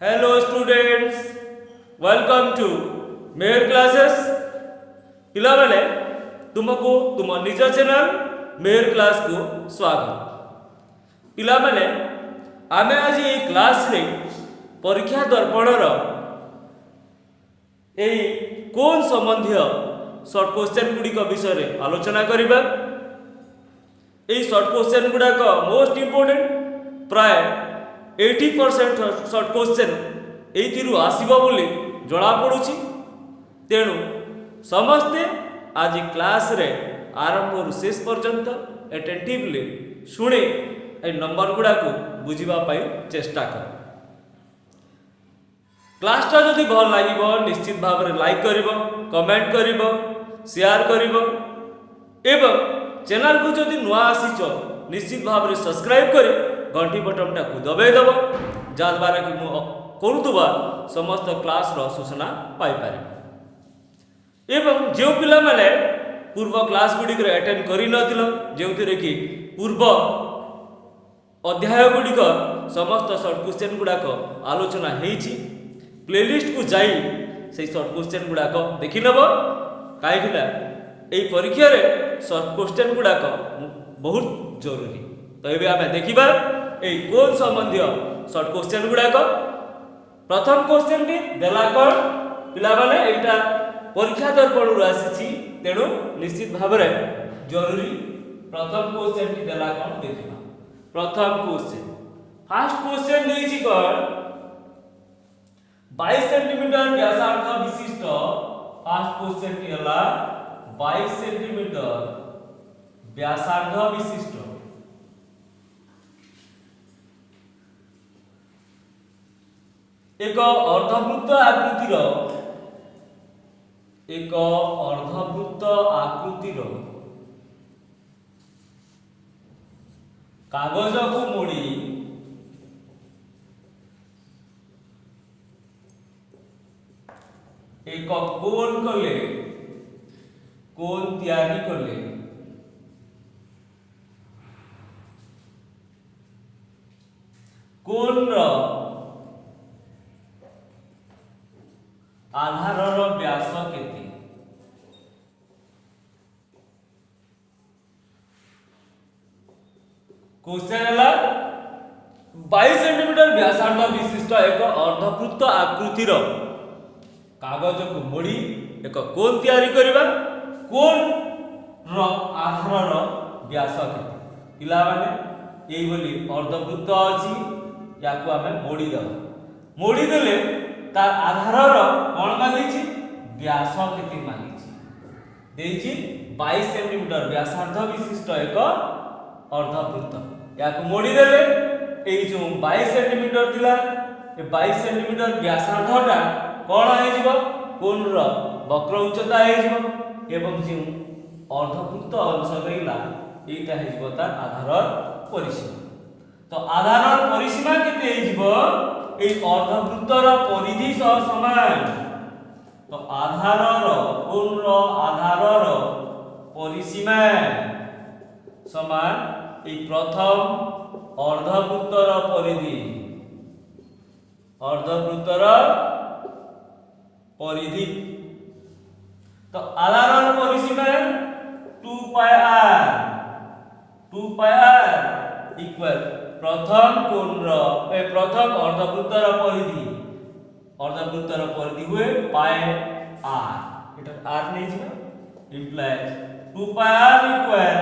Hello students, welcome to mayor classes. पिला बेले तुमको तुम निज चैनल मेयर क्लास को स्वागत। पिला बेले आमे आज ये क्लास रे परीक्षा दर्पण रो एई कोन संबंधी शॉर्ट क्वेश्चन गुडी को विषय रे आलोचना करिबा। एई शॉर्ट क्वेश्चन गुडा को मोस्ट इंपोर्टेंट प्राय 80% शॉर्ट क्वेश्चन एइथिरु आसीबो बोली जणा पडुची। तेणु समस्ते आज क्लास रे आरंभ रु शेष पर्यंत अटेंटिवली शुणे ए नंबर गुडा को बुझिबा पई चेष्टा कर। क्लास टा जदि भल लागिबो निश्चित भाव रे लाइक करिवो, कमेंट करिवो, शेयर करिवो एवं चैनल को जदि नुआ आसीचो निश्चित भाव रे सब्सक्राइब करी घंटी बटन टा को दबाई दबो जाद्वारा कि मु करूतबा समस्त क्लास रो सूचना पाई पारि। एवं जो पिला माने पूर्व क्लास गुडी करे अटेंड करि नथिलो जेउथिरे कि पूर्व अध्याय गुडी को समस्त शॉर्ट क्वेश्चन गुडा को आलोचना हेछि। प्लेलिस्ट को जाई से शॉर्ट क्वेश्चन गुडा को देखि नबो काहे किला एई परीक्षा रे शॉर्ट क्वेश्चन गुडा को बहुत जरूरी। तो एबे आमे देखिबा एई कोन संबंधी शॉर्ट क्वेश्चन गुडा को। प्रथम क्वेश्चन टी देला कोन पिला माने एटा परीक्षा दर्पण रु आसीची तेनु निश्चित भाव रे जरूरी। प्रथम क्वेश्चन टी देला कोन देखिबा। प्रथम क्वेश्चन फर्स्ट क्वेश्चन देइची कोन 22 सेंटीमीटर व्यासार्ध विशिष्ट फर्स्ट क्वेश्चन टी हला 22 सेंटीमीटर व्यासार्ध विशिष्ट एक अर्धवृत्त आकृतिर कागज को मोड़ी एक कोन कले कोन तैयारी कले कोन रो आधार रो व्यास केते क्वेश्चन हला 22 सेंटीमीटर व्यासार्ध विशिष्ट एक अर्धवृत्त आकृतिर कागज को मोड़ी एक कोन तैयारी करिबा। कोन रो आधार रो व्यास केते पिला माने एई बोली अर्धवृत्त अछि याको हमें मोड़ी दबा। मोड़ी देले तार आधार रो कोन मागिछि व्यास केते मागिछि देइछि 22 सेंटीमीटर व्यासार्ध विशिष्ट एक अर्धवृत्त याको मोड़ी देले एई जो 22 सेंटीमीटर थिला ए 22 सेंटीमीटर व्यासार्धटा कोन आइ जिवो कोन रो वक्र उच्चता आइ जिवो एवं जे अर्धवृत्त अंश रहिला एटा हे जिवो तार आधार परिसीमा। तो आधार परिसीमा केते हे जिवो ए अर्धवृत्तर परिधि सह समान। तो आधार रो कोन रो आधार रो परिसीमा समान ए प्रथम अर्धवृत्तर परिधि अर्धवृत्तर परिधि। तो आधार रो परिसीमा 2 पाई r इक्वल प्रथम कोन रो प्रथम अर्धवृत्तर परिधि हुए पाई r एटा r नै छिना इम्प्लाइज 2 पाई r इक्वल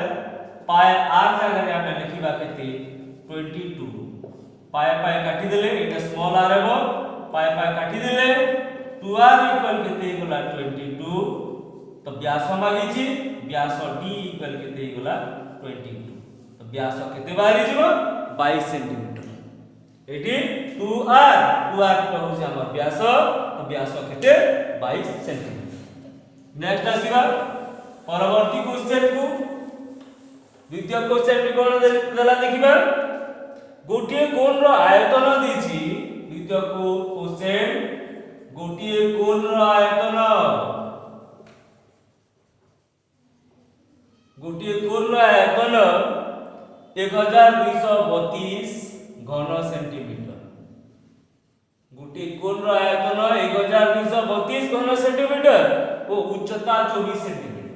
पाई r जगह हमें लिखिबा केते 22 पाई काटी देले एटा स्मॉल r हेबो पाई काटी देले 2r इक्वल केते होला 22। तो व्यास मागिछि व्यास d इक्वल केते होला 22। तो व्यास केते बाहरी जिवो 22 सेंटीमीटर एटी 2r तो होछि हमर व्यास। तो व्यास केते 22 सेंटीमीटर। नेक्स्ट आसीबा परवर्ती क्वेश्चन को द्वितीय क्वेश्चन कोन देला देखिबा। गोटिए कोन रो आयतन देछि द्वितीय को क्वेश्चन गोटिए कोन रो आयतन गोटिए कोन रो आयतन 1232 घन सेंटीमीटर। गोटे कोन रो आयतन 1232 घन सेंटीमीटर ओ उच्चता 24 सेंटीमीटर।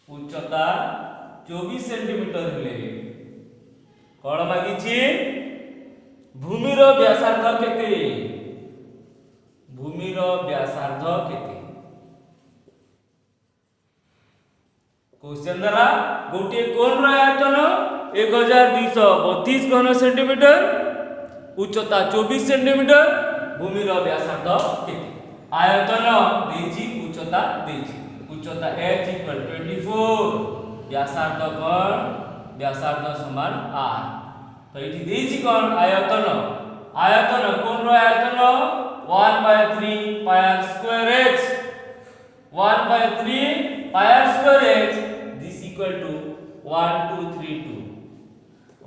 उच्चता 24 सेंटीमीटर हेले कोन मागिछि भूमि रो व्यासार्ध केते? भूमि रो व्यासार्ध केते? क्वेश्चन द्वारा गोटे कोन रो आयतन 1232 घन सेंटीमीटर, उच्चता 24 सेंटीमीटर, भूमि रो व्यासार्ध केते? आयतन देछि, उच्चता देछि। उच्चता h = 24, व्यासार्ध कोन? व्यासार्ध समान r। तो एठी देछि कोन? आयतन। आयतन कोन रो आयतन 1/3 pi r square h, 1/3 pi r square h, this equal to 1232,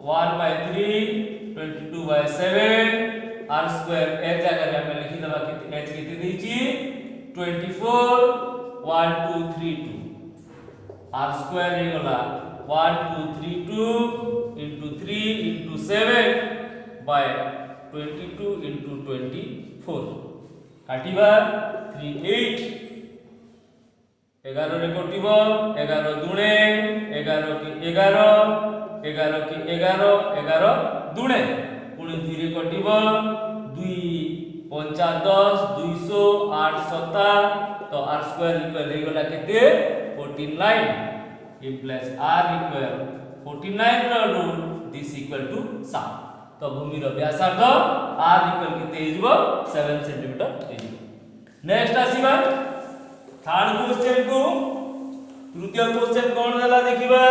1/3 22/7 r square h जगह रे हम लिखि दबा कि h केते देछि 24, 1232 r स्क्वायर हे गला 1232 into 3 into 7 by 22 into 24 काटिबा 38 11 रे कटिबो 11 दुणे 11 की 11 11 की 11 11 दुणे पुणी 2 रे कटिबो 2 5 10 200 8 7 तो r स्क्वायर इक्वल हे गला केते 49 प्लस r इक्वल 49 रो रूट दिस इक्वल टू 7। तो भूमि रो व्यासार्ध r इक्वल केते हिजबो 7 सेंटीमीटर हिजबो। नेक्स्ट आसीबा थर्ड क्वेश्चन को। तृतीय क्वेश्चन कोन देला देखिबा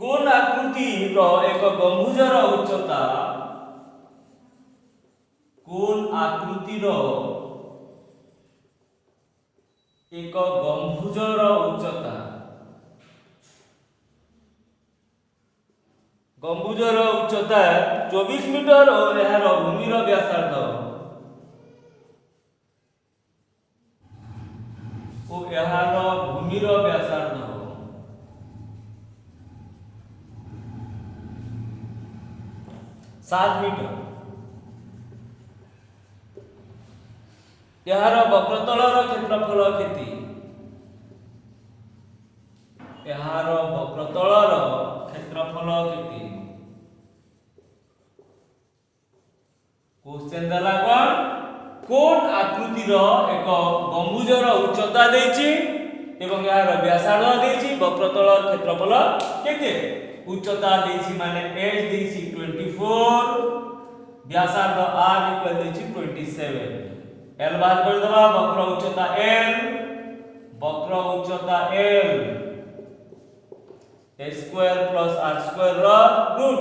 कोन आकृति रो एक गंभुज रो उच्चता, कोन आकृति रो एक गंभुज रो उच्चता, गंभुज रो उच्चता 24 मीटर और एहार भूमि रो व्यासार्ध ओ एहार भूमि रो व्यासार्ध 7 मीटर। एहार वक्रतल रो क्षेत्रफल केते? एहार वक्रतल रो क्षेत्रफल केते? क्वेश्चन दला कोन आकृति रो एक गंभुज रो उच्चता देछि एवं यार व्यासार्ध देछि, वक्रतल क्षेत्रफल केते? उच्चता देछि माने h देछि 24, व्यासार्ध r इक्वल देछि 27। l बाहर कर दबा वक्र उच्चता l, वक्र उच्चता l a square plus r square रो रूट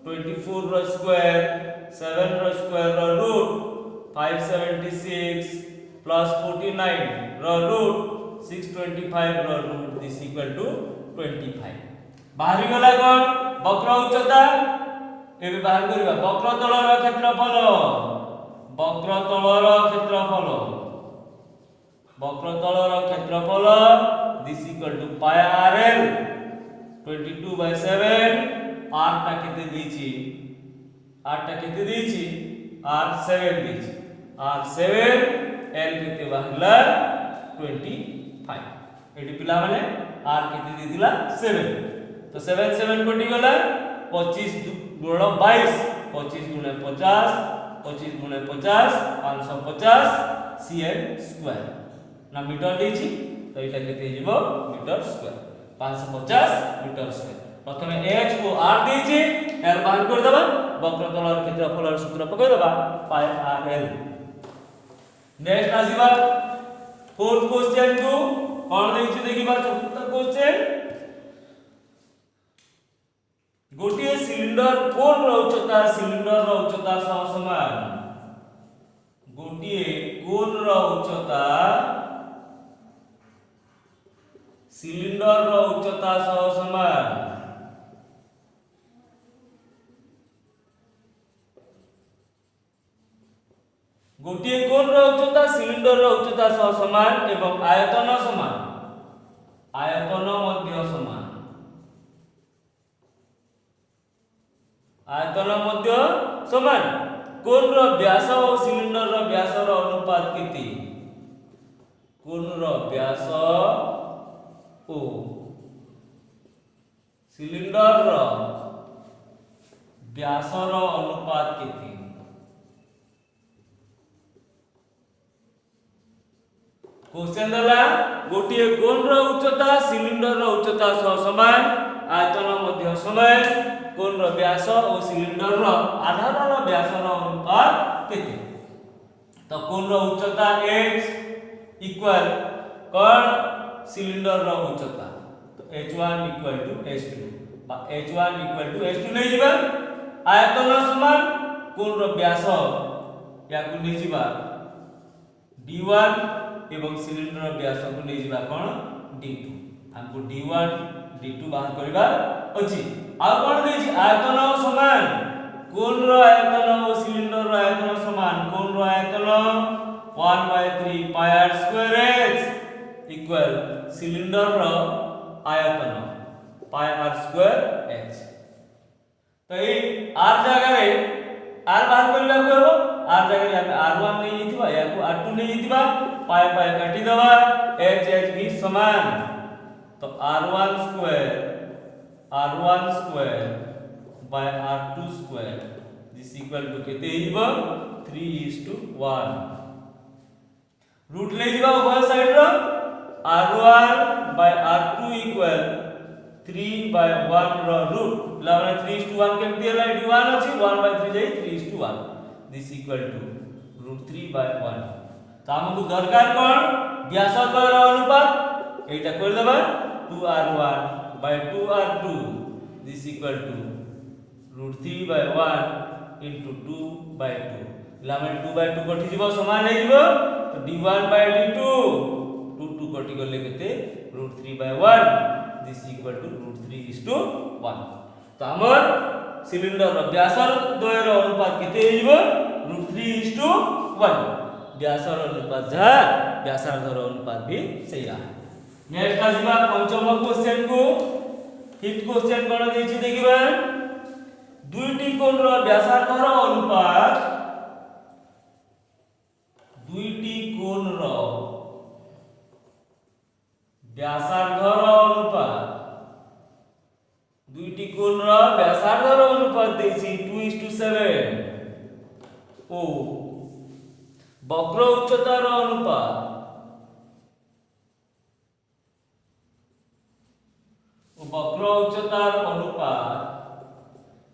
24 रो स्क्वायर 7 रो स्क्वायर रो रूट 576 प्लस 49 रो रूट 625 रो रूट दिस इक्वल टू 25। बाहरी गला कोन वक्र उच्चता एबे बाहर करबा वक्रतल रो क्षेत्रफल, वक्रतल रो क्षेत्रफल, वक्रतल रो क्षेत्रफल this equal to pi rl 22/7 r टा केते देछि, r टा केते देछि r 7 देछि, r 7 l केते बाहरला 25। एडी पिला माने r केते देदिला 7 तो 7 7 कोटी गला 25 गुणा 22 25 गुणा 50 25 गुणा 50 550 cm स्क्वायर ना मीटर देछि तो एटा केते हिजबो मीटर स्क्वायर 550 मीटर स्क्वायर। प्रथमे h को r देछि l बाहर कर दबा वक्रतलर क्षेत्रफलर सूत्र पकय दबा पाई rl। नेक्स्ट आसीबा फोर्थ क्वेश्चन को कोन देछि देखिबा चतुर्थ क्वेश्चन गोटे सिलिंडर कोन रो उच्चता सिलिंडर रो उच्चता समान, गोटे कोन रो उच्चता सिलिंडर रो उच्चता समान, गोटे कोन रो उच्चता सिलिंडर रो उच्चता समान एवं आयतन समान, आयतन मध्य समान, आयतन मध्य समान कोन रो व्यास और सिलिंडर रो व्यास रो अनुपात केते कोन रो व्यास ओ सिलिंडर रो व्यास रो अनुपात केते क्वेश्चन दला गोटिए कोन रो उच्चता सिलिंडर रो उच्चता समान आयतन मध्य समान कोन रो व्यास और सिलिंडर रो आधार रो व्यास रो अनुपात केते तो कोन रो उच्चता h इक्वल कोन सिलिंडर रो उच्चता तो h1 equal to h2 h1 equal to h2 नै जिबा आयतन समान कोन रो व्यास याकु नै जिबा d1 एवं सिलिंडर व्यास को नै जिबा कोन d2 हमको d1 d2 बाहर करबा अछि आ कोन नै छि आयतन समान कोन रो आयतन और सिलिंडर रो आयतन समान कोन रो आयतन 1/3 pi r square h equal cylinder रो आयतन पाई r स्क्वायर h तो ए r जगह रे r बाहर करबा को हो r जगह रे हम r1 नै जितिबा या को r2 नै जितिबा पाई पाई काटी दबा h h भी समान तो r1 square by r2 square this equal to केते हिबो 3:1 रूट ले जिबा उभय साइड रो r1 बाय r2 इक्वल 3/1 रो रूट लावना 3:1 केमति हला एडी 1 अछि 1/3 जाई 3:1 दिस इक्वल टू √3/1 तो हमको दरकार कोन व्यास द्वारा अनुपात एटा कर देबा 2r1 by 2r2 this equal to √3/1 into 2/2 लामे 2/2 कटि जीवो समान हे जीवो तो d1 by d2 2 कटि गले केते √3/1 this equal to √3:1 तो हमर सिलिंडर रो व्यास द्वयर अनुपात केते हे जीवो √3:1 व्यास अनुपात जा व्यासार्ध अनुपात भी सही रहा। नेक्स्ट आसीबा पंचम क्वेश्चन को फिफ्थ क्वेश्चन कोन देछि देखिबा दुईटी कोण रो व्यासार्ध अनुपात दुईटी कोण रो व्यासार्ध अनुपात दुईटी कोण रो व्यासार्ध अनुपात देछि 2:7 ओ वक्र उच्चता रो अनुपात वक्र उच्चता रो अनुपात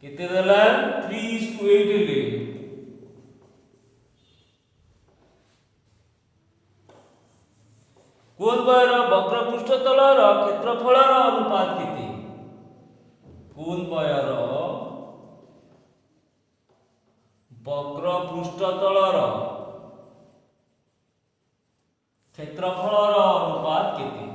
केते देला 3:8 ले कोन द्वयर वक्र पृष्ठतल रो क्षेत्रफल रो अनुपात केते कोन द्वयर वक्र पृष्ठतल रो क्षेत्रफल रो अनुपात केते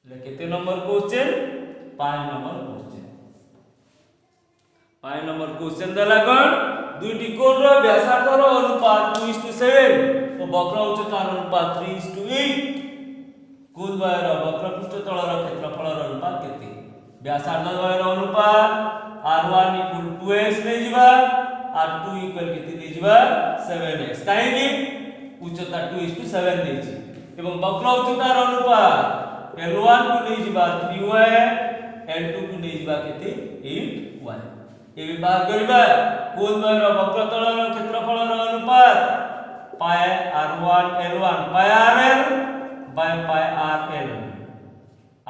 ले केते number question 5 number question 5 number question देला कोन दुईटी कोण रो व्यासार्ध रो अनुपात 2:7 और वक्र उच्चता रो अनुपात 3:8 कोन द्वयर वक्र पृष्ठतल रो क्षेत्रफल रो अनुपात केते व्यासार्ध द्वयर अनुपात r1 = 2x नै जिबा r2 इक्वल केते नै जिबा 7x काहे कि उच्चता 2:7 देछि एवं वक्र उच्चता रो अनुपात l1 को नै जिबा 3y l2 को नै जिबा केते 8y ए विभाग करबा कोन द्वयर वक्र तल रो क्षेत्रफल रो अनुपात पाई r1 l1 pi rl by pi rl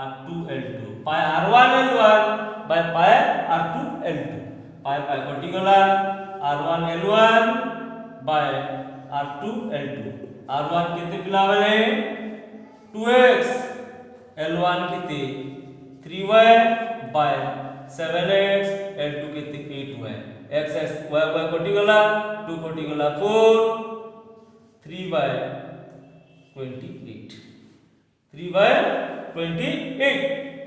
r2 l2 pi r1 l1 by pi r2 l2 पाई पाई कटि गला r1 l1 bye r2 l2 r1 केते पिला बेले 2x l1 केते 3y बाय 7x l2 केते 8y x x y y कटि गला 2 कटि गला 4 3 by 28 3 by 28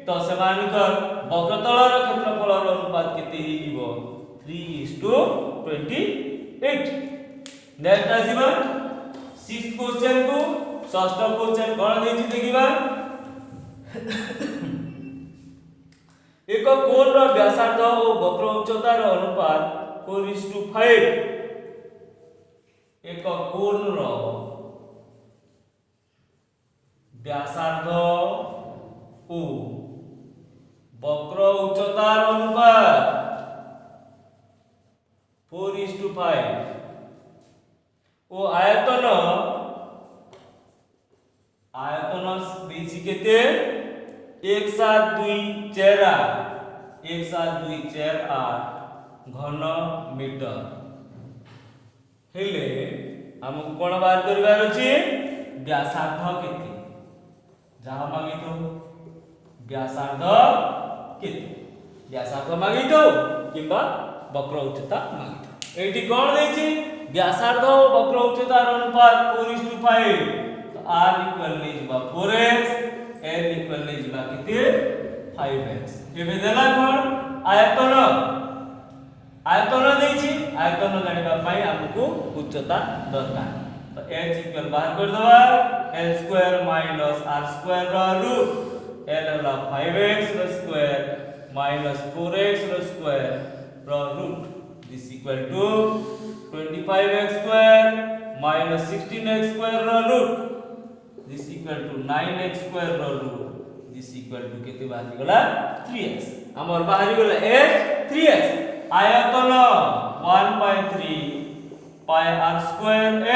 तो समानकर वक्रतल रो क्षेत्रफल रो अनुपात केते हे जीवो 3:28 नेक्स्ट आसीबा सिक्स्थ क्वेश्चन को षष्ठ क्वेश्चन कोन देछि देखिबा एक कोण रो व्यासार्ध और वक्र उच्चतार अनुपात 4:5। एक कोण रो व्यासार्ध ओ वक्र उच्चतार अनुपात 4:5 ओ आयतन बीच केते 17248 घन मीटर हेले हमको कोन बाहर करबार अछि व्यासार्ध केते जहां मांगी तो व्यासार्ध केते व्यासार्ध मांगी तो किबा वक्र उच्चता मांगी तो एठी कोन देछि व्यासार्ध और वक्र उच्चतार अनुपात 4:5 तो r इक्वल नै जिबा 4x n इक्वल नै जिबा केते 5x केबे देला कोन आयतन देछि आयतन जानिबा पई हमकु उच्चता दरकार तो h इक्वल बाहर कर दबा l square minus r square रो रूट l ला 5x रो स्क्वायर माइनस 4x रो स्क्वायर रो root this equal to 25x square minus 16x square रो root this equal to 9x square रो रूट दिस इक्वल टू केते बाहर गला 3x हमर बाहर गला h 3x आयतन 1/3 पाई r स्क्वायर h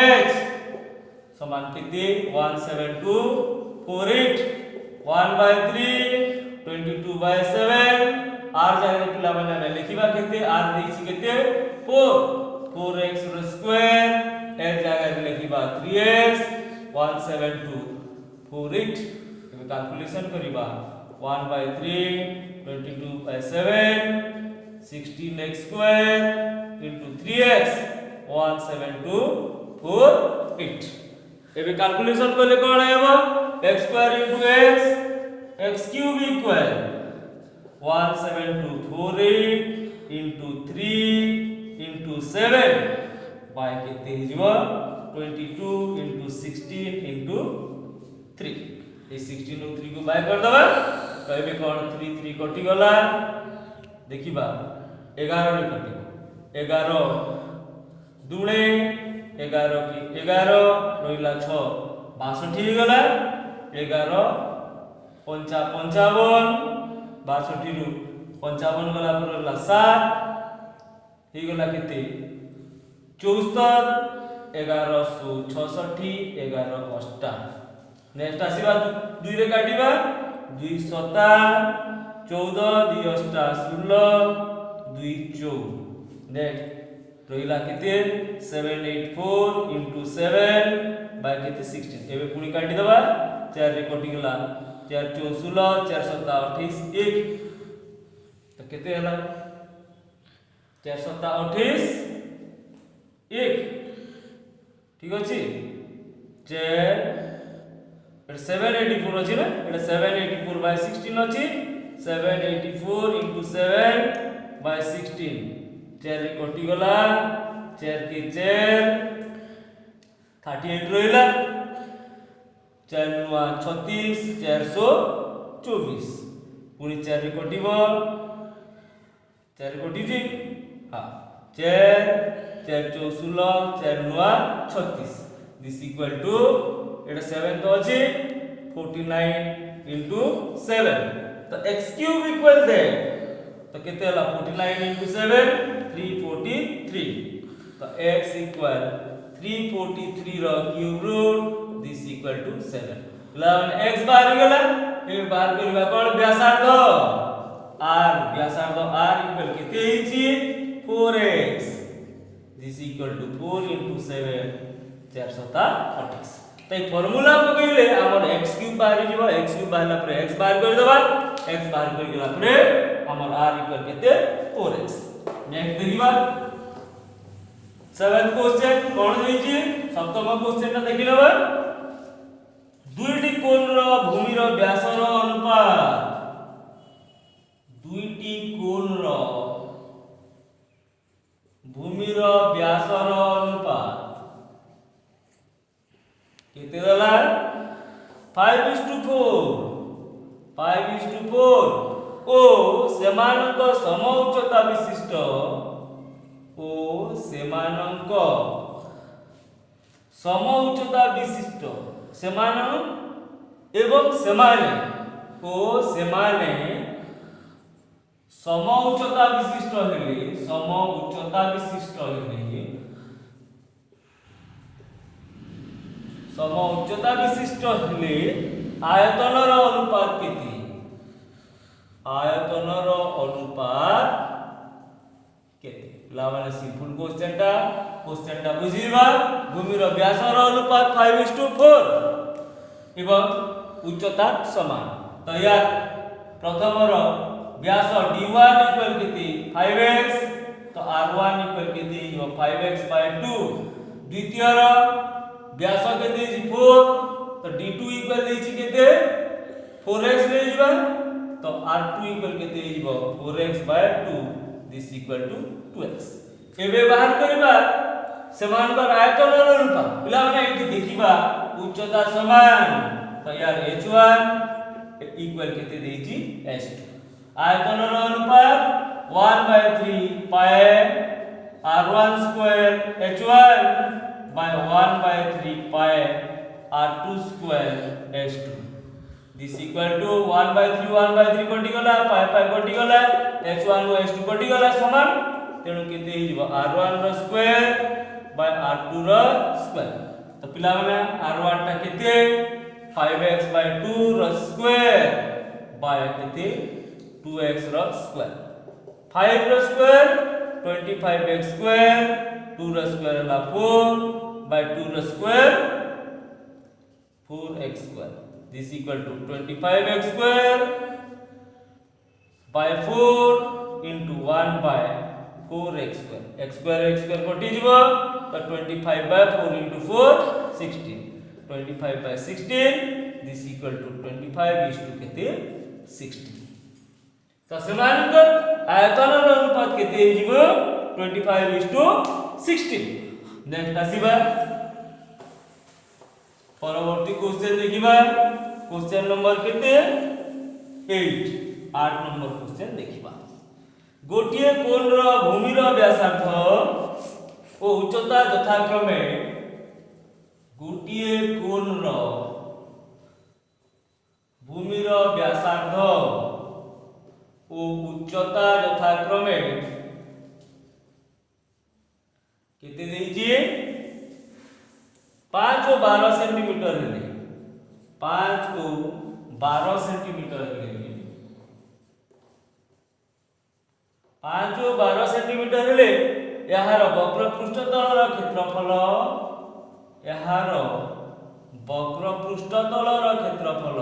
समान केते 17248 1/3 22/7 r जाने पिला माने लिखिबा केते r देछि केते 4x रो स्क्वायर h जगह लिखिबा 3x 17248 एबे कैलकुलेशन करिबा 1/3 22/7 16x स्क्वायर into 3x 17248 एबे कैलकुलेशन करले कोन हेबो x square into x cube equal 17248 into 3 into 7 by केते हिजबो 22 into 16 into 3 ए 16 और 3 को बाय कर दबा तो एबे कोन 3 3 कटि गला देखिबा 11 रे कटिबो 11 दुणे 11 की 11 रहिला 6 62 ही गला 11 55 62 रु 55 गला पर रहिला 7 ही गला केते 74 1166 11 अष्टा नेक्स्ट आसीबा 2 रे काटिबा 2 7 14 2 अष्टा 16 2 4 नेक्स्ट रहिला केते 784 into 7 बाय केते 16 एबे पुनी काटि दबा 4 रे कटि गेला 4 4 16 4 7 28 1 तो केते हला 4 7 28 1 ठीक अछि 4 784 अछि ना एटा 784 by 16 अछि 784 into 7 by 16 4 रे कटि गला 4 के 4 38 रहिला 4 नुआ 36 424 पुनी 4 रे कटिबो 4 रे कटि जी हां 4 4 4 16 4 नुआ 36 दिस इक्वल टू एटा 7 तो अछि 49 into 7 तो x क्यूब इक्वल दैट तो केते हला 49 into 7 343 तो x इक्वल 343 रो cube root this equal to 7 लवन x बाहर गेला ए बाहर करबा कोन व्यासार्ध r इक्वल केते हिची 4x this equal to 4 into 7 428 तो ये फार्मूला को कहले हमर x क्यूब बाहर जीवो x क्यूब बाहरला पर x बाहर कर देबा x बाहर कर गेला पर हमर r इक्वल केते 4x नेक्स्ट देखिबा 7th क्वेश्चन कोन देछि सप्तम क्वेश्चन ना देखि लेबा दुईटी कोण रो भूमि रो व्यास रो अनुपात दुईटी कोण रो भूमि रो व्यास रो अनुपात केते दला 5:4 5:4 ओ सेमानक सम उच्चता विशिष्ट ओ सेमानक सम उच्चता विशिष्ट सेमान एवं सेमाने ओ सेमाने सम उच्चता विशिष्ट हेले सम उच्चता विशिष्ट हेले सम उच्चता विशिष्ट हेले आयतनर अनुपात केते आयतनर अनुपात केते ला माने सिंपल क्वेश्चन टा बुझिबा भूमिर व्यासर अनुपात 5:4 एवं उच्चता समान तो यार प्रथमर व्यास d1 इक्वल केते 5x तो r1 इक्वल केते 5x/2 द्वितीयर व्यास केते 4 तो d2 इक्वल देछि केते 4x ले जिबा तो r2 इक्वल केते जिवो 4x/2 this equal to 2x एबे बाहर करबा समानकर आयतनर अनुपात पिला माने एठी देखिबा उच्चता समान तो यार h1 इक्वल केते देछि h2 आयतनर अनुपात 1/3 pi r1 square h1 by 1/3 pi r2 square h2 this equal to 1/3 कटि गला pi कटि गला h1 और h2 कटि गला समान तेनु केते हिजबो r1 रो स्क्वायर by r2 रो स्क्वायर तो पिला माने r1 टा केते 5x/2 रो स्क्वायर by केते 2x रो स्क्वायर 5 रो स्क्वायर 25x स्क्वायर 2 रो स्क्वायर ला 4 by 2 रो square 4x square this equal to 25x square by 4 into 1 by 4x square x square कटि जिवो तो 25 by 4 into 4 16 25 by 16 this equal to 25 is to केते 16 तो समानकर आयतनर अनुपात केते जिवो 25 is to 16 नेक्स्ट आसीबा परवर्ती क्वेश्चन देखिबा क्वेश्चन नंबर केते 8 नंबर क्वेश्चन देखिबा गोटिए कोण रो भूमि रो व्यासार्ध ओ उच्चता यथाक्रमे गोटिए कोण रो भूमि रो व्यासार्ध ओ उच्चता यथाक्रमे केते देछि 5 और 12 सेंटीमीटर हेले 5 और 12 सेंटीमीटर हेले 5 और 12 सेंटीमीटर हेले यार वक्र पृष्ठतलर क्षेत्रफल यार वक्र पृष्ठतलर क्षेत्रफल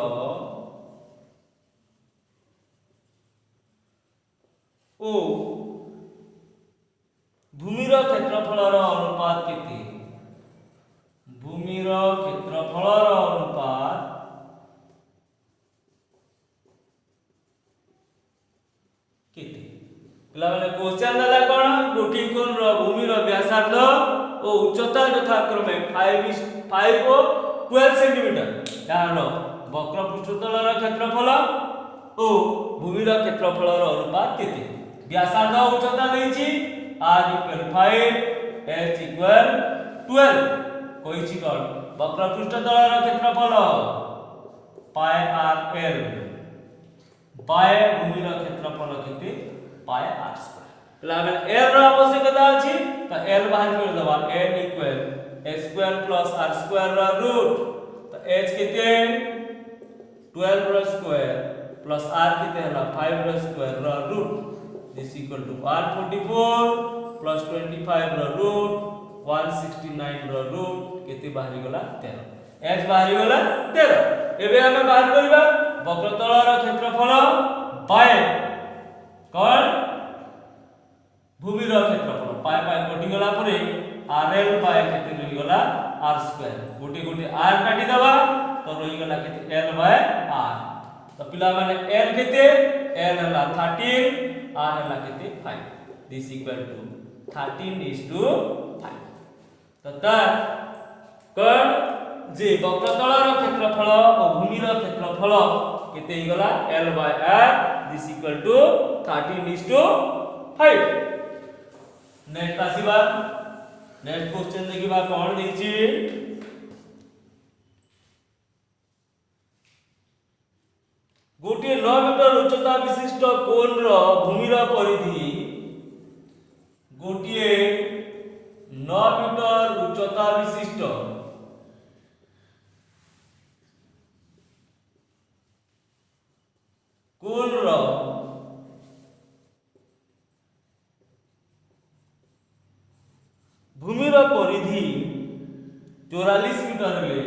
ओ भूमिर क्षेत्रफलर अनुपात केते भूमिर क्षेत्रफलर अनुपात केते पिला माने क्वेश्चन दला कोन गोटी कोन रो भूमिर व्यासार्ध ओ उच्चता यथाक्रमे 5 और 12 सेंटीमीटर यार वक्र पृष्ठतलर क्षेत्रफल ओ भूमिर क्षेत्रफलर अनुपात केते व्यासार्ध उच्चता देछि r = 5 h = 12 कोइछि कोन वक्र पृष्ठतलर क्षेत्रफल पाई r l बाय भूमिर क्षेत्रफल केते पाई r स्क्वायर लागल l रो आवश्यकता अछि त l बाहर कर देबा l = h² + r² रो रूट त h केते 12 रो स्क्वायर प्लस r केते हला 5 रो स्क्वायर रो root this equal to r44 plus 25 रो रूट 169 रो रूट केते बाहरी गला 13 h बाहरी गला 13 एबे हमें बाहर करबा वक्रतलर क्षेत्रफल बाय कोन भूमिर क्षेत्रफल पाई पाई कटि गला परे rl बाय केते रहि गला r² गोटे गोटे r काटि दबा तो रहि गला केते l बाय r तो पिला माने l केते l हला 13 r हला केते 5 दिस इक्वल टू 13:5 तथा कोन जे वक्रतलर क्षेत्रफल और भूमिर क्षेत्रफल केते हि गला l/r this equal to 13:5। Next आसीबा नेक्स्ट क्वेश्चन देखिबा कोन देछि गोटे 9 मीटर उच्चता विशिष्ट कोन रो भूमिर परिधि गोटे 9 मीटर उच्चता विशिष्ट कोन रो भूमिर परिधि 44 मीटर ले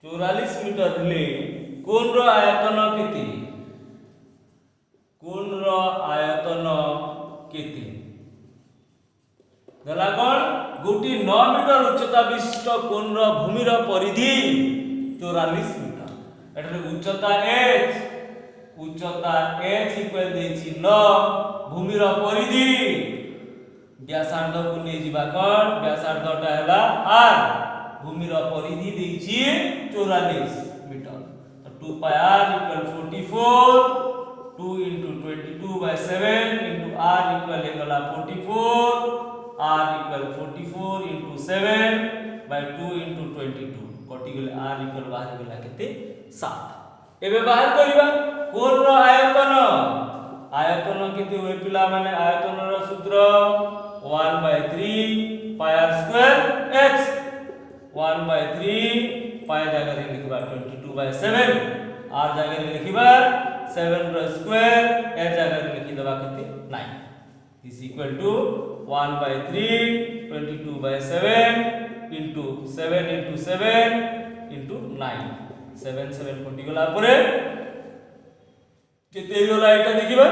44 मीटर ले कोन रो आयतन केते कोन रो आयतन केते दला कोन गोटी 9 मीटर उच्चता विशिष्ट कोन रो भूमिर परिधि 44 मीटर एटा उच्चता h इक्वल देछि 9 भूमिर परिधि व्यासार्ध को नै जिबा कोन व्यासार्धटा हैला r भूमिर परिधि देछि 44 मीटर तो 2 pi r equal 44 2 into 22/7 into r equal हेगला 44 r equal 44 into 7 by 2 into 22 कटि गेले r इक्वल बाहर गेला केते 7 एबे बाहर करिबा कोन रो आयतन केते होय पिला माने आयतन रो सूत्र 1/3 pi r square h 1/3 pi जगह रे लिखबा 22/7 r जगह रे लिखबा 7 रो स्क्वायर h जगह रे लिखि दबा केते 9 is equal to 1/3 22/7 into 7 into 7 into 9 7 7 कटि गला परे केते गला एटा देखिबा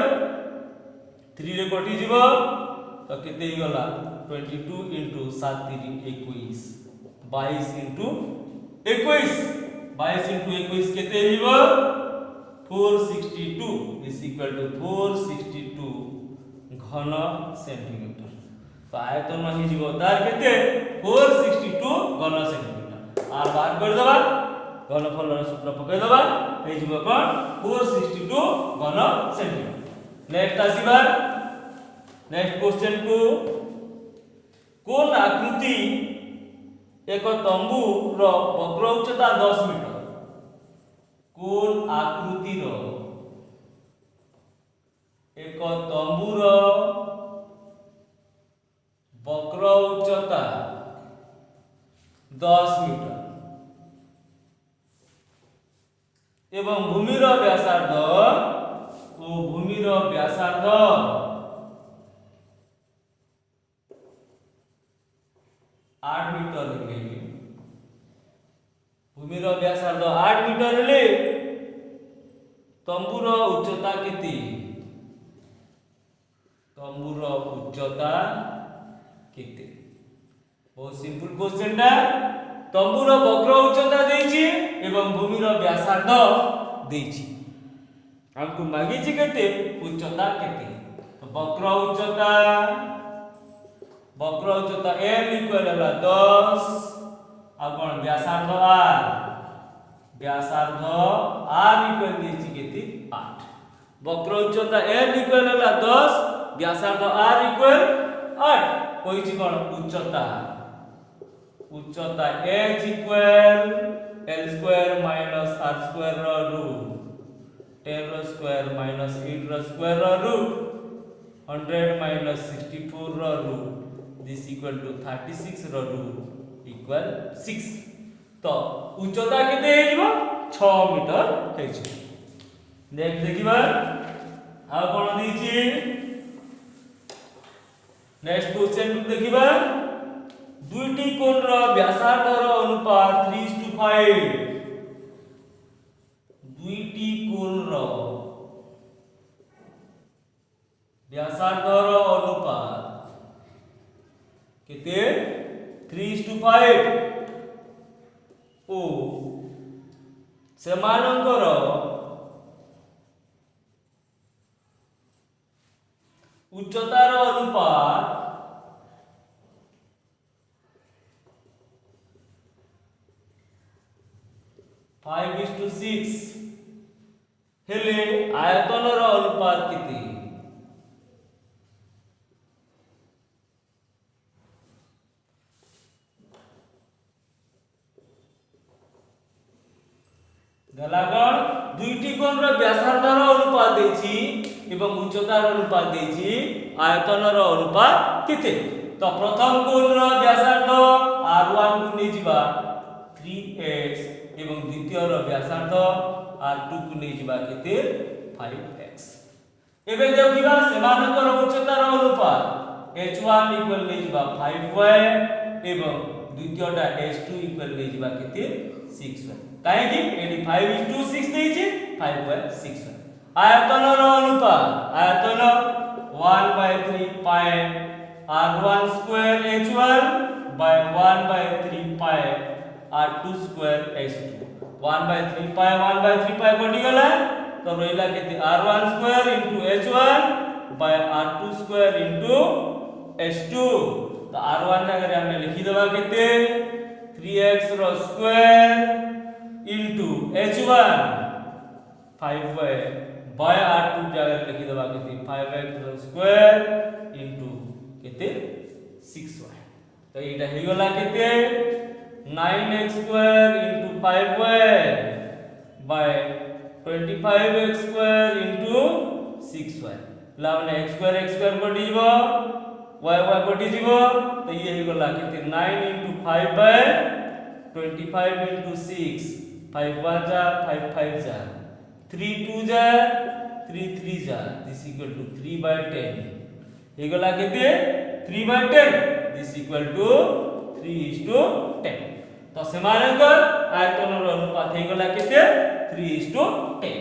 3 रे कटि जिवो तो केते गला 22 into 7 3 21 22 into 21 22 into 21 केते जिवो 462 is equal to 462 घन सेंटीमीटर तो आयतन हि जिवो तार केते 462 घन सेंटीमीटर आर बाहर कर दबा घनफल सूत्र पकै दबा हे जिवो कोन 462 घन सेंटीमीटर नेक्स्ट आसीबा नेक्स्ट क्वेश्चन को कोन आकृति एक तंबू रो वक्र उच्चता 10 मीटर कोन आकृति रो एक तंबू रो वक्र उच्चता 10 मीटर एवं भूमिर व्यासार्ध 8 मीटर हेले भूमिर व्यासार्ध 8 मीटर हेले तंबूर उच्चता केते तंबूर उच्चता केते बहुत सिंपल क्वेश्चन टा तंबूर वक्र उच्चता देछि एवं भूमिर व्यासार्ध देछि हमको मागिछि केते उच्चता केते तो वक्र उच्चता l इक्वल होला 10 आ कोन व्यासार्ध r इक्वल देछि केते 8 वक्र उच्चता l इक्वल होला 10 व्यासार्ध r इक्वल 8 कोइछि कोन उच्चता h equal l square minus r square रो रूट 10 रो स्क्वायर माइनस 8 रो स्क्वायर रो रूट 100 माइनस 64 रो रूट दिस इक्वल टू 36 रो रूट इक्वल 6 तो उच्चता केते हे जिवो 6 मीटर हे छि नेक्स्ट देखिबा आ कोन दिछि नेक्स्ट क्वेश्चन देखिबा दुईटी कोण रो व्यासार्ध रो अनुपात 3:5 दुईटी कोण रो व्यासार्ध रो अनुपात केते 3:5 ओ सेमानंकर उच्चतार अनुपात 5:6 हेले आयतनर अनुपात केते गलागण दुईटी कोणर व्यासार्धर अनुपात देछि एवं उच्चतार अनुपात देछि आयतनर अनुपात केते तो प्रथम कोणर व्यासार्ध r1 को नै जिबा 3x एवं द्वितीय रो व्यासार्ध r2 को नै जिबा केते 5x एबे देखिबा सेमानकर उच्चतार अनुपात h1 इक्वल नै जिबा 5y एवं द्वितीयटा h2 इक्वल नै जिबा केते 6y काहे कि एडी 5:6 देछि 5/6 आयतनर अनुपात आयतन 1/3 pi r1 square h1 by 1/3 pi r2 square h2 1/3 पाई कटि गला तो रहिला केते r1 square h1 by r2 square h2 तो r1 अगर हमने लिखि देबा केते 3x रो square into h1 5y by r2 जगह लिखि देबा केते 5x स्क्वायर into केते 6y तो एटा हे गला केते 9x square into 5y by 25x square into 6y लाने x स्क्वायर कटि जीवो y कटि जीवो तो ये हे गला केते 9 into 5 by 25 into 6 5 1 जा 5 5 जा 3 2 जा 3 3 जा दिस इक्वल टू 3/10 हे गला केते 3/10 दिस इक्वल टू 3:10 तो समानकर आयतनर अनुपात हे गला केते 3:10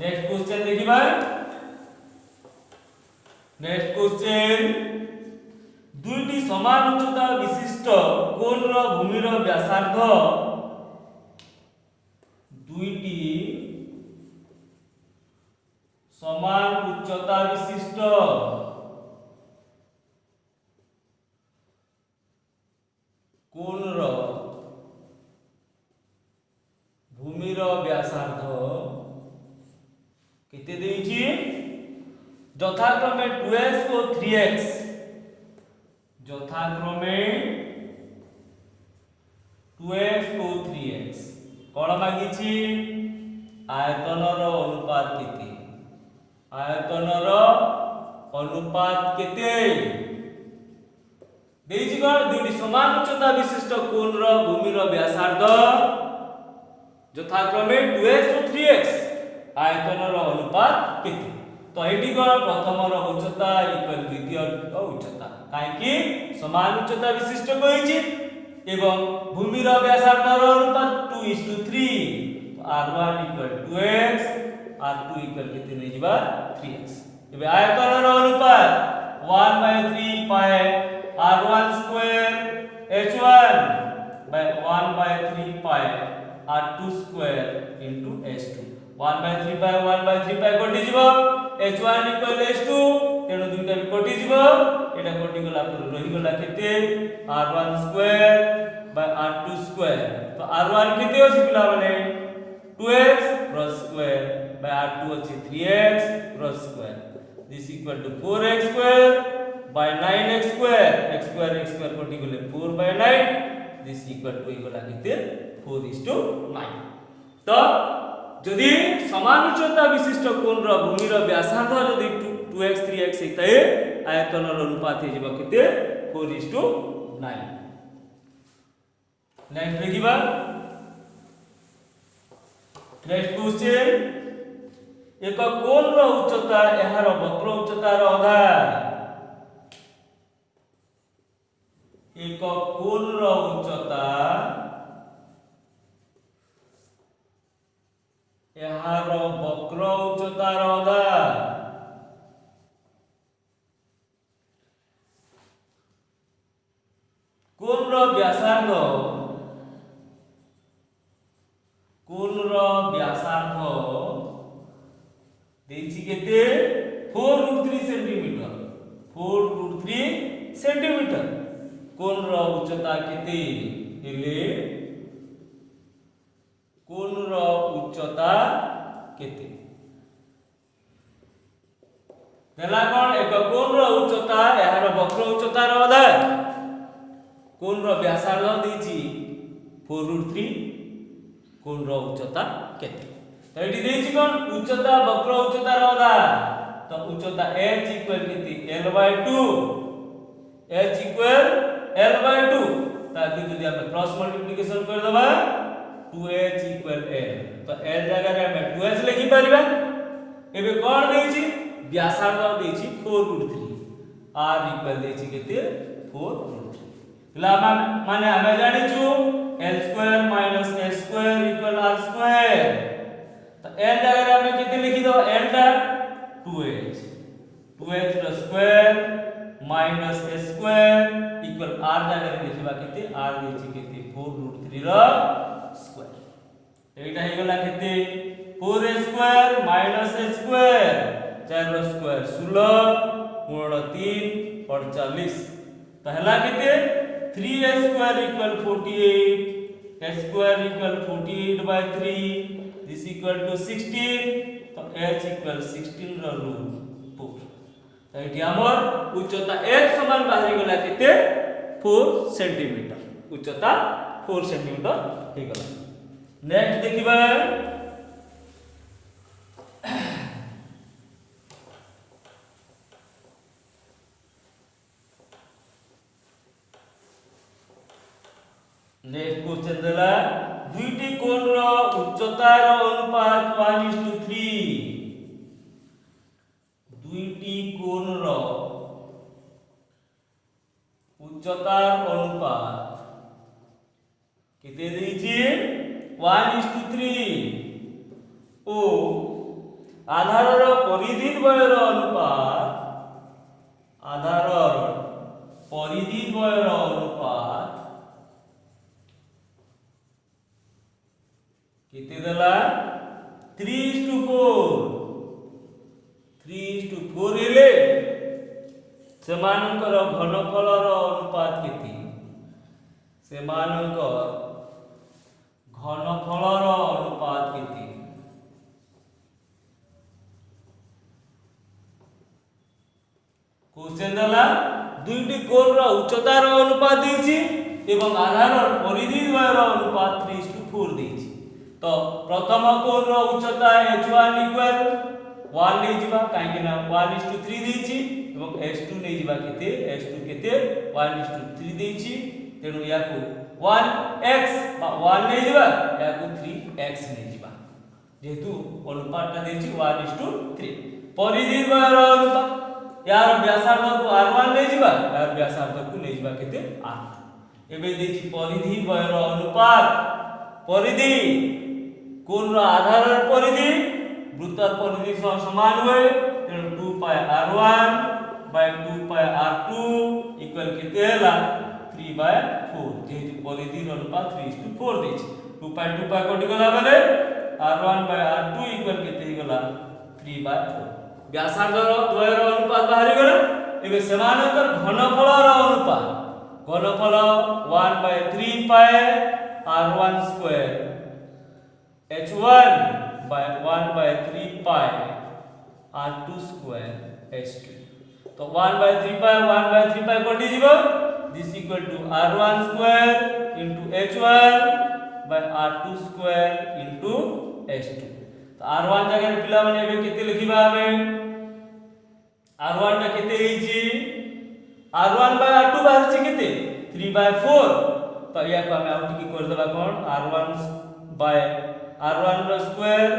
नेक्स्ट क्वेश्चन देखिबा नेक्स्ट क्वेश्चन दुईटी समान उच्चता विशिष्ट कोणर भूमिर व्यासार्ध दुईटी समान उच्चता विशिष्ट कोणर भूमिर व्यासार्ध केते देछि यथाक्रमे 2x और 3x यथाक्रमे 2x और 3x कोन मागिछि आयतनर अनुपात केते आयतनर अनुपात केते देछि कोन दुईटी समान उच्चता विशिष्ट कोणर भूमिर व्यासार्ध यथाक्रमे 2x और 3x आयतनर अनुपात केते तो एटी कोन प्रथमर उच्चता इक्वल द्वितीय उच्चता काहे कि समान उच्चता विशिष्ट कहिछि एवं भूमिर व्यासार्धर अनुपात 2:3 r1 equal 2x r2 equal केते नै जिबा 3x एबे आयतनर अनुपात 1/3 pi r1 square h1 by 1/3 pi r2 square into h2 1/3 पाई 1/3 पाई कटि जिवो h1 इक्वल h2 तेनो दुईटा कटि जिवो एटा कटि गला पर रहि गला केते r1 square by r2 square तो r1 केते अछि पिला माने 2x cross square by r2 अछि 3x cross square this equal to 4x square by 9x square x square कटि गले 4 by 9 दिस इक्वल टू गला केते 4:9 तो यदि समान उच्चता विशिष्ट कोणर भूमिर व्यासार्ध यदि 2x 3x हेतै आयतनर अनुपात हे जेबा केते 4:9 नेक्स्ट देखिबा नेक्स्ट क्वेश्चन एक कोणर उच्चता एहार वक्र उच्चतार आधार एक कोणर उच्चता एहार वक्र उच्चतार आधार कोणर व्यासार्ध देछि केते 4√3 सेंटीमीटर 4√3 सेंटीमीटर कोणर उच्चता केते हेले कोणर उच्चता केते देला कोन एक कोन रो उच्चता यार वक्र उच्चता रो अधा कोन रो व्यासार्ध देछि 4√3 कोन रो उच्चता केते तो एटी देछि कोन उच्चता वक्र उच्चता रो अधा तो उच्चता h इक्वल केते l/2 h इक्वल l/2 ताकि यदि हम क्रॉस मल्टीप्लिकेशन कर दबा 2h इक्वल l तो l जगह रे हम 2h लिखि परिबा एबे कोन देछि व्यासार्ध देछि 4√3 r इक्वल देछि केते 4√3 ला माने हम जानिछु l² - s² इक्वल r² तो l जगह रे हम केते लिखि दो l टा 2h रो square minus s² equal r जगह रे लिखिबा केते r देछि केते 4√3 रो स्क्वायर एटा हे गेला केते 4a² - s² 4 रो स्क्वायर 16 गुणन 3 48 तो हला केते 3a² equal 48 s² equal 48/3 this equal to 16 तो h इक्वल 16 रो रूट 4 तो एटी हमर उच्चता h समान बाहरी गला केते 4 सेंटीमीटर उच्चता 4 सेंटीमीटर हे गला नेक्स्ट देखिबा नेक्स्ट क्वेश्चन देला दुईटी कोण रो उच्चतार अनुपात 1:3 दुईटी कोण रो उच्चतार अनुपात केते देछि 1:3 ओ आधारर परिधि द्वयर अनुपात आधारर परिधि द्वयर अनुपात केते देला 3:4 3:4 हेले सेमानकर घनफलर अनुपात केते सेमानकर घनफलर अनुपात केते क्वेश्चन देला दुईटी कोण रो उच्चतार अनुपात देछि एवं आधारर परिधि द्वयर अनुपात 3:4 देछि तो प्रथम कोण रो उच्चता h1 इक्वल 1 नै जिबा काहे ना 1:3 देछि एवं h2 नै जिबा केते h2 केते 1:3 देछि तेनु याकू 1x बा 1 नै जिबा याकू 3x नै जिबा जेतु अनुपातटा देछि 1:3 परिधि द्वयर अनुपात यार व्यासार्ध को r1 नै जिबा यार व्यासार्ध को नै जिबा केते r2 एबे देछि परिधि द्वयर अनुपात परिधि कोण रो आधारर परिधि वृत्तर परिधि सह समान होय तेनु 2πr1 / 2πr2 इक्वल केते हला 3/4 जेतु परिधि अनुपात 3:4 देछि 2π कोटि गला बेले r1 / r2 इक्वल केते ही गला 3/4 व्यासार्धर द्वयर अनुपात बाहरी गला एबे समानांतर घनफलर अनुपात घनफल 1/3π r1² h1 by 1/3π r2² h2 तो 1/3π 1/3π कोटि जीवो this equal to r1² into h1 by r2² into h2 तो r1 जगह रे पिला माने एबे केते लिखिबा हमें r1 टा केते हिची r1 by r2 बाहर छी केते 3/4 तो या को हमें आउट की कर देबा कोन r1 by r1 रो स्क्वायर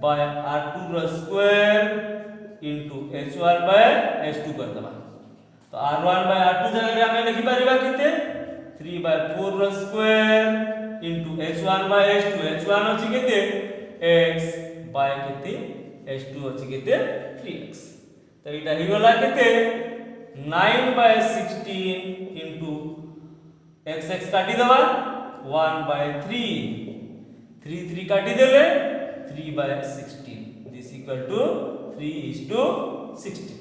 by r2 रो square into h1 by h2 कर देबा तो r1 by r2 जगह रे हमें लिखि परिबा केते 3/4 रो square into h1 by h2 h1 अछि केते x by केते h2 अछि केते 3x तो एटा हि गला केते 9/16 into x काटी देबा 1/3 3 काटी देले 3/16 दिस इक्वल टू 3:16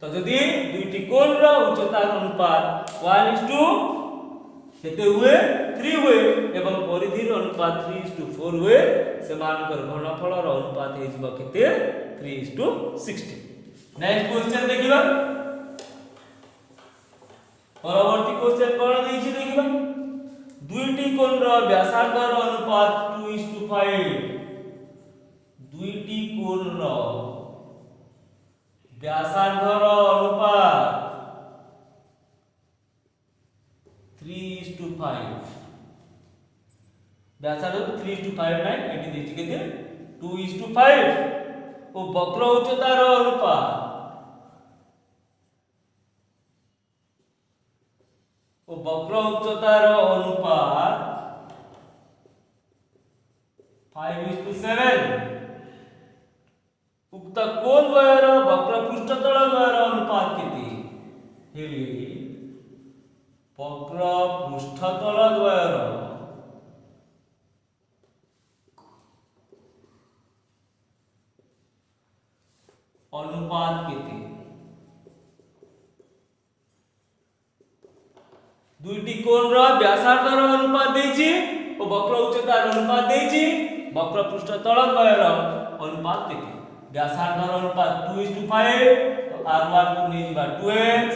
तो यदि दुईटी कोण रो उच्चतार अनुपात 1:3 केते हुए 3 हुए एवं परिधिर अनुपात 3:4 हुए सेमानकर घनफल रो अनुपात हे जिवो केते 3:60। नेक्स्ट क्वेश्चन देखिबा परवर्ती क्वेश्चन कोन दैछि देखिबा दुईटी कोण रो व्यासार्ध रो अनुपात 2:5 दुईटी कोण रो व्यासार्ध रो अनुपात 3:5 व्यासार्ध 3:5 নাই এটি দিছি কেতে 2:5 ও বক্র উচ্চতা रो अनुपात ও বক্র উচ্চতা रो अनुपात 5:7 उक्त कोण द्वयर वक्र पृष्ठतल द्वयर अनुपात केते हेली वक्र पृष्ठतल द्वयर अनुपात केते दुईटी कोण रो व्यासार्ध रो अनुपात देछि ओ वक्र उच्चता रो अनुपात देछि वक्र पृष्ठतल द्वयर अनुपात केते व्यासार्ध रो अनुपात 2:5 तो r1 को नै जिबा 2x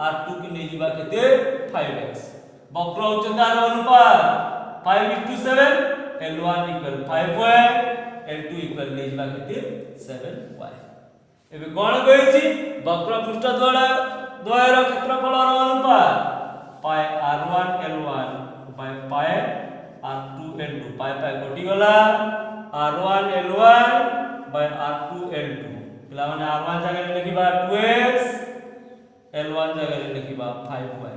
r2 को नै जिबा केते 5x वक्र उच्चता रो अनुपात 5:7 l1 = 5y l2 = नै जिबा केते 7y एबे कोन कहिछि वक्र पृष्ठ द्वयर क्षेत्रफल रो अनुपात पाई r1 l1 by pi r2 l2 पाई पाई कटि गला r1 l1 by r2 l2 पिला माने r1 जगह रे लिखिबा 2x l1 जगह रे लिखिबा 5y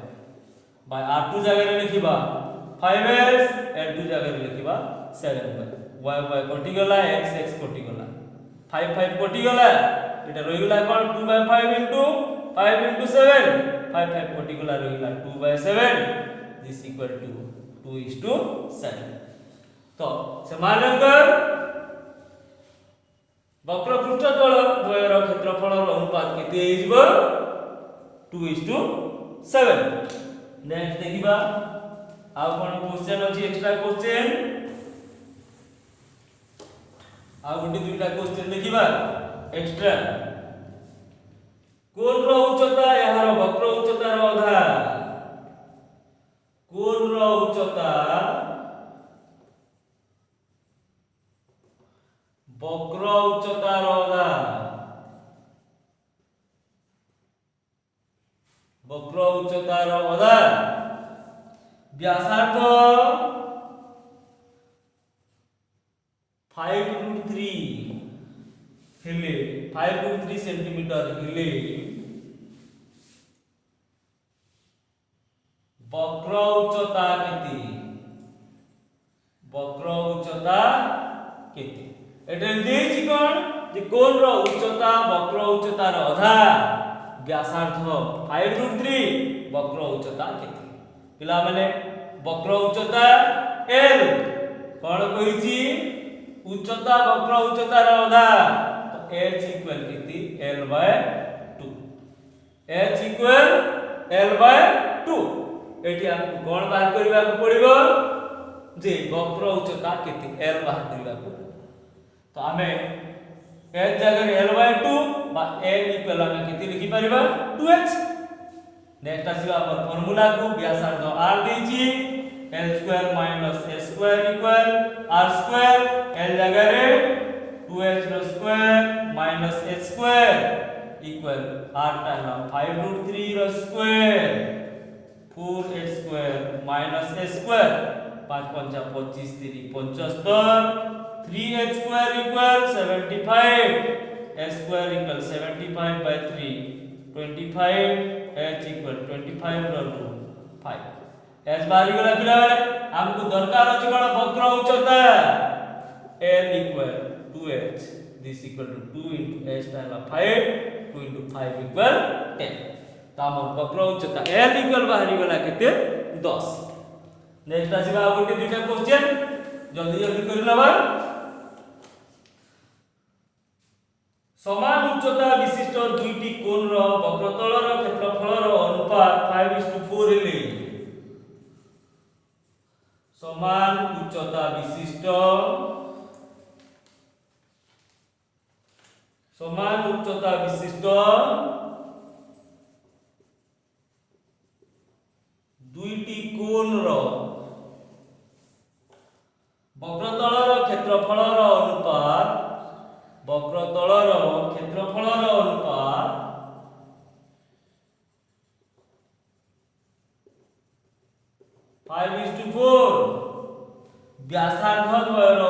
by r2 जगह रे लिखिबा 5x l2 जगह रे लिखिबा 7y y कटि गला x x कटि गला 5 5 कटि गला एटा रहि गला कोन 2/5 into 5 into 7 5 5 कटि गला रहि गला 2/7 this equal to 2:7 तो समानकर वक्र पृष्ठतल द्वयर क्षेत्रफल अनुपात केते हिजबो 2:7 नेक्स्ट देखिबा आ कोन क्वेश्चन अछि एक्स्ट्रा क्वेश्चन आ गुटी दुईटा क्वेश्चन देखिबा एक्स्ट्रा कोण रो उच्चता यार वक्र उच्चता रो आधा कोण रो उच्चता वक्र उच्चता रो आधा वक्र उच्चता रो आधा व्यासार्ध 5√3 हेले 5.3 सेंटीमीटर हेले वक्र उच्चता केते वक्र उच्चता केते एटा देछि कोन जे कोन रो उच्चता वक्र उच्चता रो आधा व्यासार्ध 5√3 वक्र उच्चता केते पिला माने वक्र उच्चता l कोन कहिछि उच्चता वक्र उच्चता रो आधा h equal किति l/2 h equal l/2 eighty आपको कोन बाहर करबा को पड़िबो जे वक्र उच्चता केति l बाहर करबा को तो हमें h जगह l/2 बा l equal हमें केति लिखि परिबा 2h नेक्स्ट आसीबा हमर फार्मूला को व्यासार्ध r देछि l² - s² equal r² l जगह रे 2h रो square minus h square equal r time 5√3 रो square 4h square minus h square 5 5 25 3 75 3h square equal 75 h square equal 75 by 3 25 h इक्वल 25 रो 2 5 h बाहर गला पिला हमको दरकार अछि कोन वक्र उच्चता l equal 2h this equal to 2 into h times 5 2 into 5 equal 10 Tomar वक्र उच्चता l equal बाहरी गला केते 10 नेक्स्ट आसीबा गोटे दुटा क्वेश्चन जल्दी जल्दी कर लबा समान उच्चता विशिष्ट दुईटी कोण रो वक्रतल रो क्षेत्रफल रो अनुपात 5:4 हेले समान उच्चता विशिष्ट दुईटी कोणर वक्रतलर क्षेत्रफलर अनुपात 5:4 व्यासार्ध द्वयर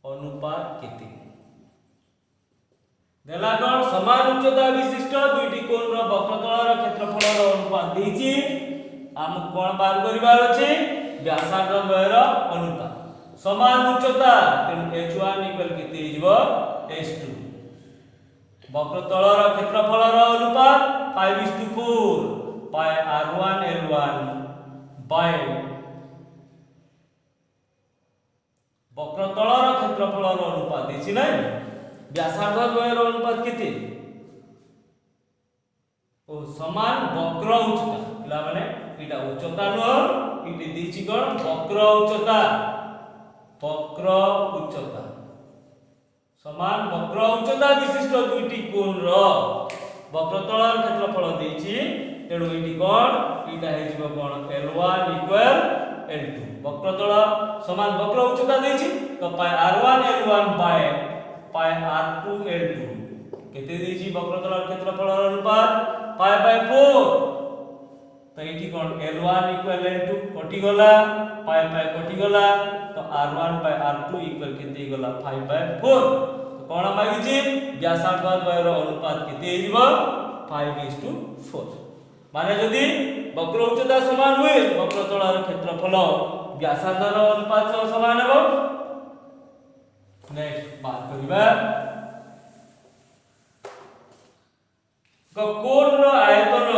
अनुपात केते देला कोन समान उच्चता विशिष्ट दुईटी कोणर वक्रतलर क्षेत्रफलर अनुपात देछि हम कोन बार करिवार अछि व्यासार्ध द्वयर अनुपात समान उच्चता h1 केते हिजबो h2 वक्रतलर क्षेत्रफलर अनुपात 5:4 पाई r1 l1 बाय वक्रतलर क्षेत्रफलर अनुपात देछि नै व्यासार्ध द्वयर अनुपात केते ओ समान वक्र उच्चता पिला माने इटा उच्चता न इटी देछि कोन वक्र उच्चता समान वक्र उच्चता विशिष्ट दुईटी कोणर वक्रतलर क्षेत्रफल देछि तेणु इटी कोन इटा हे जिवो कोन l1 = l2 वक्रतल समान वक्र उच्चता देछि तो पाई r1 l1 by pi r2 l2 केते देछि वक्रतलर क्षेत्रफलर अनुपात पाई/4 तो इटी कोन l1 = l2 कटि गला पाई कटि गला तो r1 / r2 = केते गला 5/4 तो कोन मागिछि व्यासार्ध द्वयर अनुपात केते हिजबो 5:4 माने जदि वक्र उच्चता समान हुए वक्रतलर क्षेत्रफल व्यासार्धर अनुपात समान हेबो नेक्स्ट बात करिबा कोणर आयतन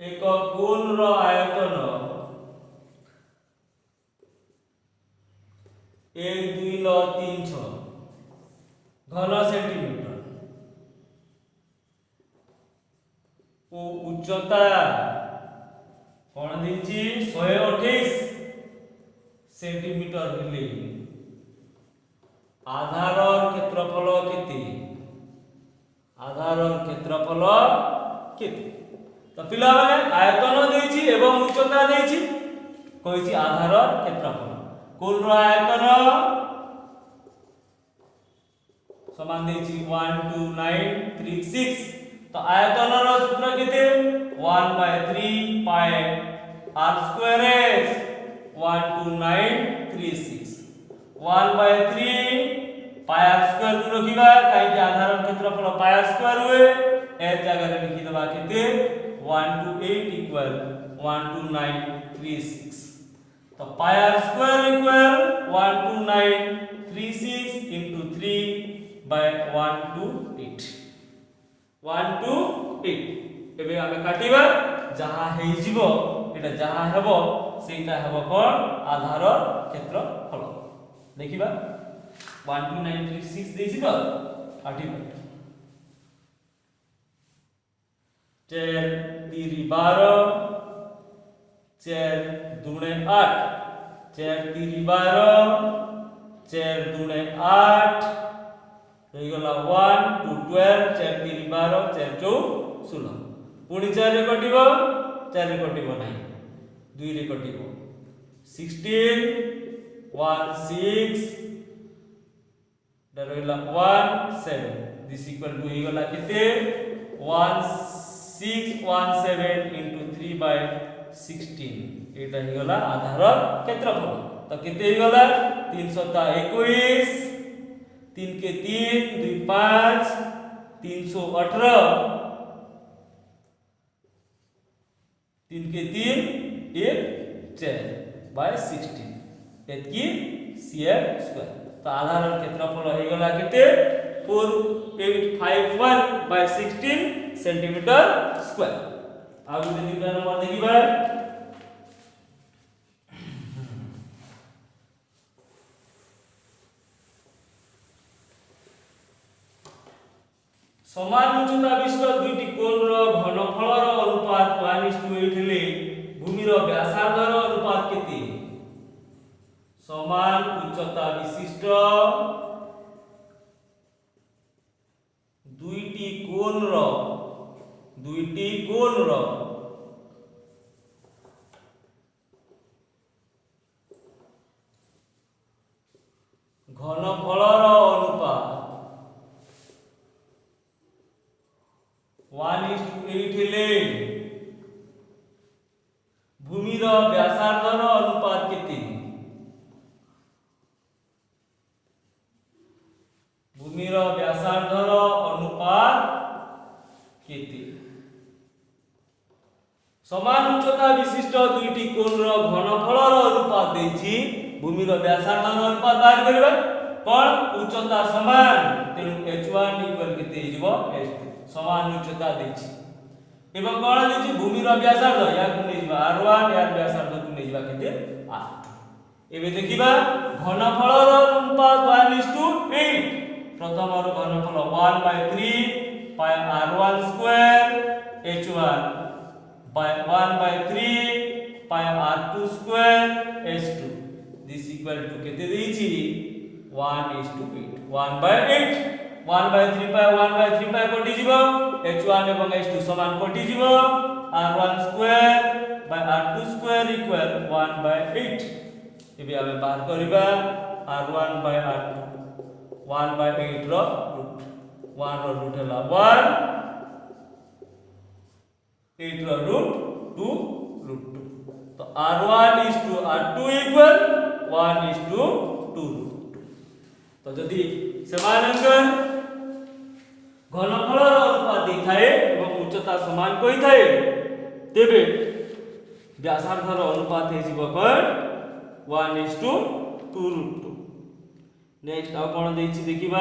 एक कोणर आयतन 1,2,3,6 घन सेंटीमीटर ओ उच्चता कोन दिछि 128 सेंटीमीटर हेले आधारर क्षेत्रफल केते तो पिला माने आयतन देछि एवं उच्चता देछि कहिछि आधारर क्षेत्रफल कोणर आयतन समान देछि 12936 तो आयतनर सूत्र केते 1/3 पाई r² 12936 1/3 पाई r² रखिबा काई के आधार क्षेत्रफल पाई r² हुए ए जगह रे लिखि दबा केते 128 = 12936 तो पाई r² = 12936 into 3/128 एबे हमें काटिबा जहा हे जिवो एटा जहा हेबो सेटा हेबो कोन आधार क्षेत्रफल देखिबा 12936 देछि तो काटिबा 4 3 12 4 दूने 8 4 3 12 4 दूने 8 रही गला 1 2 12 4 3 12 4 2 16 पुणी 4 रे कटिबो 4 रे कटिबो नाही 2 रे कटिबो 16 1 6 डरला 1 7 दिस इक्वल टू ही गला केते 1617 into 3/16 एटा ही गला आधार क्षेत्रफल तो केते ही गला 321 3 के 3 2 5 318 3 के 3 1 4/16 एतकी cm² तो आधार क्षेत्रफल हे गला केते 4851/16 सेंटीमीटर स्क्वायर आगु देखिबा नंबर देखिबा समान उच्चता विशिष्ट दुईटी कोणर घनफलर अनुपात 1:8 हेले भूमिर व्यासार्धर अनुपात केते? समान उच्चता विशिष्ट दुईटी कोणर घनफलर अनुपात 1:8 हेले भूमिर व्यासार्धर अनुपात केते? भूमिर व्यासार्धर अनुपात केते? समान उच्चता विशिष्ट दुईटी कोणर घनफलर अनुपात देछि भूमिर व्यासार्धर अनुपात बाहर करबा कोन उच्चता समान तेनु h1 इक्वल केते हिजबो h2 समान उच्चता देछि एवं कोन देछि भूमिर व्यासार्ध या को नेजिबा r1 या व्यासार्ध को नेजिबा केते r2 एबे देखिबा घनफलर अनुपात 1:8 प्रथमर घनफल 1/3 pi r1 square h1 by 1/3 pi r2 square h2 this equal to केते देछि 1:8 1/8 1/3 पाई 1/3 पाई कटि जिवो h1 एवं h2 समान कटि जिवो r1 square by r2 square equal 1/8 एबे आबे बाहर करबा r1 by r2 1/8 रो रूट 1 रो रूट हला 1 8 रो रूट 2 रूट 2 तो r1 is to r2 equal 1 is to 2 root 2 तो जदि समानांतर घनफलर अनुपात देखाए एवं उच्चता समान कहि थाए तेबे व्यासार्धर अनुपात हे जिवो कोन 1 is to 2 रूट 2 नेक्स्ट आ कोन देछि देखिबा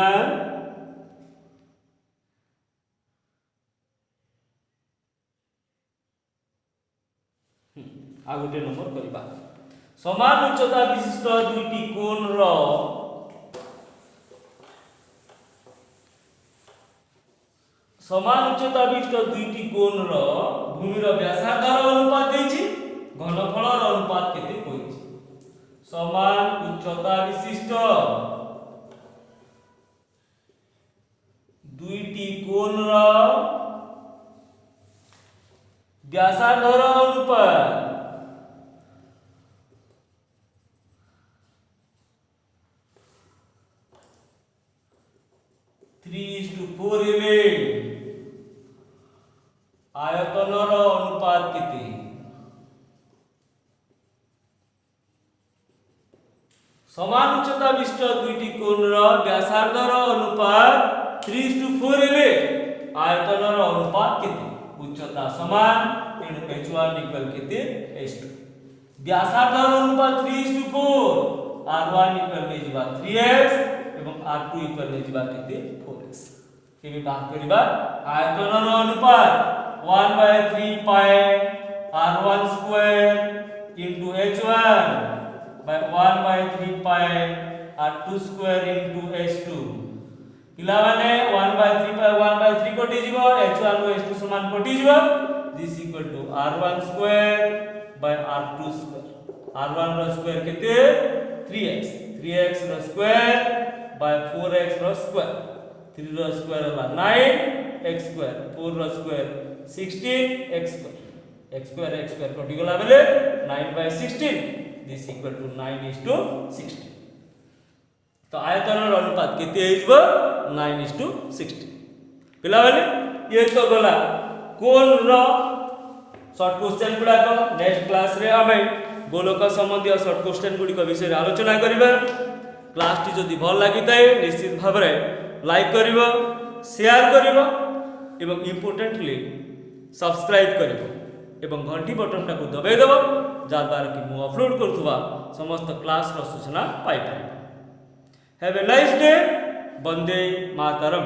आ गोटे नंबर करबा समान उच्चता विशिष्ट दुईटी कोणर समान उच्चता विशिष्ट दुईटी कोणर भूमिर व्यासार्धर अनुपात देछि घनफलर अनुपात केते कहिछि समान उच्चता विशिष्ट दुईटी कोणर व्यासार्धर अनुपात 3:4 हेले आयतनर अनुपात केते समान उच्चता विशिष्ट दुईटी कोणर व्यासार्धर अनुपात 3:4 हेले आयतनर अनुपात केते उच्चता समान तेणु h1 इक्वल केते h2 व्यासार्धर अनुपात 3:4 r1 इक्वल नै जिबा 3x एवं r2 इक्वल नै जिबा केते 4x केबे बात करिबा आयतनर अनुपात 1/3 pi r1 square into h1 by 1/3 pi r2 square into h2 पिला माने 1/3 पाई 1/3 कटि जिवो h1 और h2 समान कटि जिवो this equal to r1 square by r2 square r1 रो स्क्वायर केते 3x रो स्क्वायर by 4x रो स्क्वायर 3 रो स्क्वायर होला 9 x स्क्वायर 4 रो स्क्वायर 16 x स्क्वायर कटि गला बेले 9/16 दिस इक्वल टू 9:16 तो आयतनर अनुपात केते हिजबो 9:16 पिला बेले ये तो गला कोन रो शॉर्ट क्वेश्चन गुडा को नेक्स्ट क्लास रे हमें गोलक संबंधी शॉर्ट क्वेश्चन गुडी को विषय रे आलोचना करिबा क्लास टी जदि भल लागि ताए निश्चित भाव रे लाइक करिवो शेयर करिवो एवं इंपोर्टेंटली सब्सक्राइब करिवो एवं घंटी बटन टाको दबाई देबो जा द्वारा कि मु अपलोड करथुवा समस्त क्लास रो सूचना पाइ पाइबो हैव ए नाइस डे वंदे मातरम।